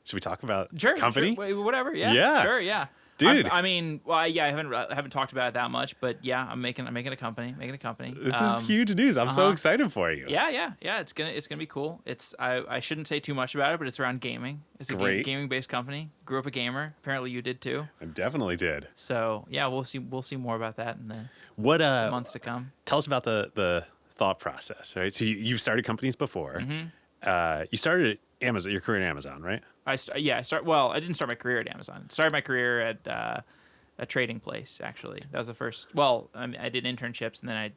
Should we talk about Sure, company? Sure, whatever. Yeah. Yeah. Sure. Yeah. Dude. I mean, well, yeah, I haven't talked about it that much, but yeah, I'm making a company. This is huge news. I'm so excited for you. Yeah. It's gonna be cool. I shouldn't say too much about it, but it's around gaming. It's a gaming based company. Grew up a gamer. Apparently, you did too. I definitely did. So yeah, we'll see more about that in the months to come. Tell us about the thought process, right? So you've started companies before. Mm-hmm. You started at Amazon. Your career at Amazon, right? Well, I didn't start my career at Amazon. I started my career at a trading place. Actually, that was the first. Well, I did internships, and then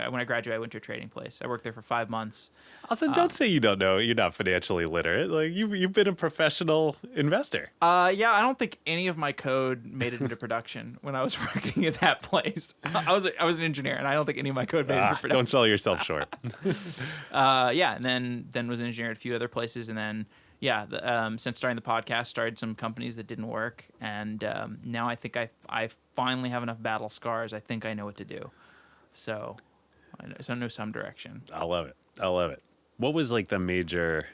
when I graduated, I went to a trading place. I worked there for 5 months. Also, don't say you don't know. You're not financially literate. Like you've been a professional investor. Yeah, I don't think any of my code made it into production when I was working at that place. I was an engineer, and I don't think any of my code made it into production. Don't sell yourself short. Yeah, and then was an engineer at a few other places, and then. Yeah, since starting the podcast, started some companies that didn't work, and now I think I finally have enough battle scars. I think I know what to do, so I know some direction. I love it. What was like the major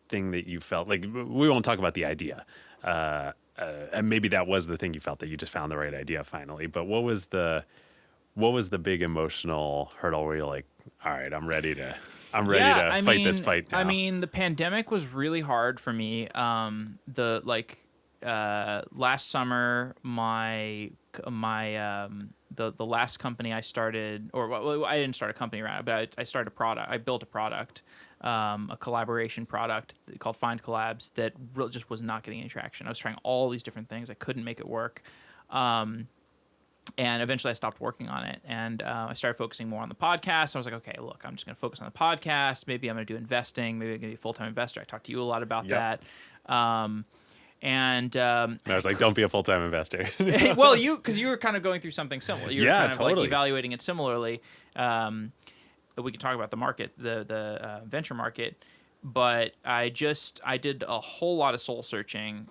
thing that you felt like? We won't talk about the idea, and maybe that was the thing you felt that you just found the right idea finally. But what was the big emotional hurdle where you're like, all right, I'm ready to fight this fight now. I mean, the pandemic was really hard for me. Last summer, the last company I started, I didn't start a company around it, but I started a product. I built a product, a collaboration product called Find Collabs that really just was not getting any traction. I was trying all these different things. I couldn't make it work. And eventually I stopped working on it, and I started focusing more on the podcast. I was like, okay, look, I'm just going to focus on the podcast. Maybe I'm going to do investing. Maybe I'm going to be a full-time investor. I talked to you a lot about that. And I was like, don't be a full-time investor. Well, because you were kind of going through something similar. You were kind of totally. like evaluating it similarly. We could talk about the market, the venture market. But I did a whole lot of soul searching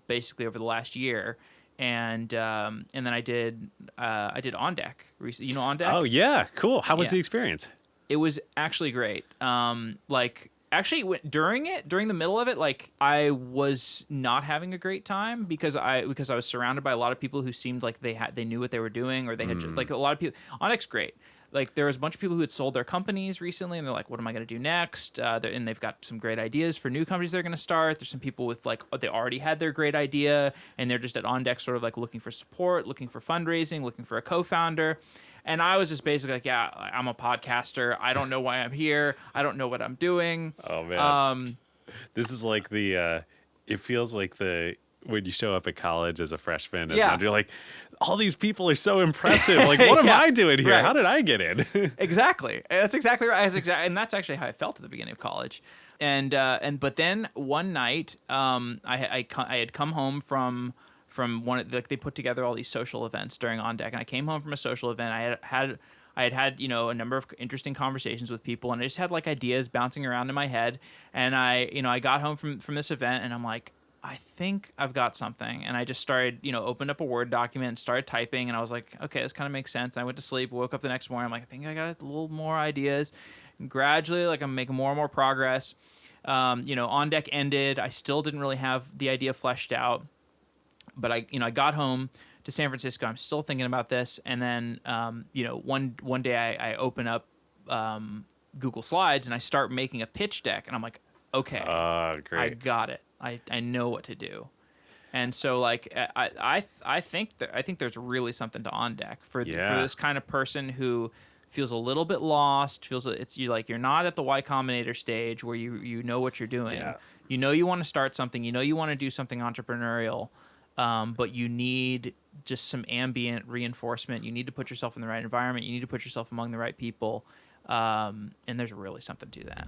basically over the last year. And then I did OnDeck recently. You know OnDeck? Oh yeah, cool. How was the experience? It was actually great. During the middle of it, like I was not having a great time because I was surrounded by a lot of people who seemed like they knew what they were doing, or they had like a lot of people. OnDeck's great. Like there was a bunch of people who had sold their companies recently, and they're like, "What am I going to do next?" And they've got some great ideas for new companies they're going to start. There's some people with like they already had their great idea, and they're just at OnDeck, sort of like looking for support, looking for fundraising, looking for a co-founder. And I was just basically like, "Yeah, I'm a podcaster. I don't know why I'm here. I don't know what I'm doing." Oh man, this is like the. It feels like when you show up at college as a freshman, you're like, all these people are so impressive. Like, what am I doing here? Right. How did I get in? Exactly. That's exactly right. And that's actually how I felt at the beginning of college. But then one night, I had come home from one. Like they put together all these social events during OnDeck, and I came home from a social event. I had a number of interesting conversations with people, and I just had like ideas bouncing around in my head. And I got home from this event, and I'm like, I think I've got something. And I just started, opened up a Word document and started typing. And I was like, okay, this kind of makes sense. And I went to sleep, woke up the next morning. I'm like, I think I got a little more ideas. And gradually, like I'm making more and more progress. OnDeck ended. I still didn't really have the idea fleshed out. But I got home to San Francisco. I'm still thinking about this. And then, one day I open up Google Slides and I start making a pitch deck. And I'm like, okay, great. I got it. I know what to do. And so like I think there's really something to OnDeck for this kind of person who feels a little bit lost, you're not at the Y Combinator stage where you know what you're doing. Yeah. You want to start something, you want to do something entrepreneurial, but you need just some ambient reinforcement. You need to put yourself in the right environment. You need to put yourself among the right people. And there's really something to that.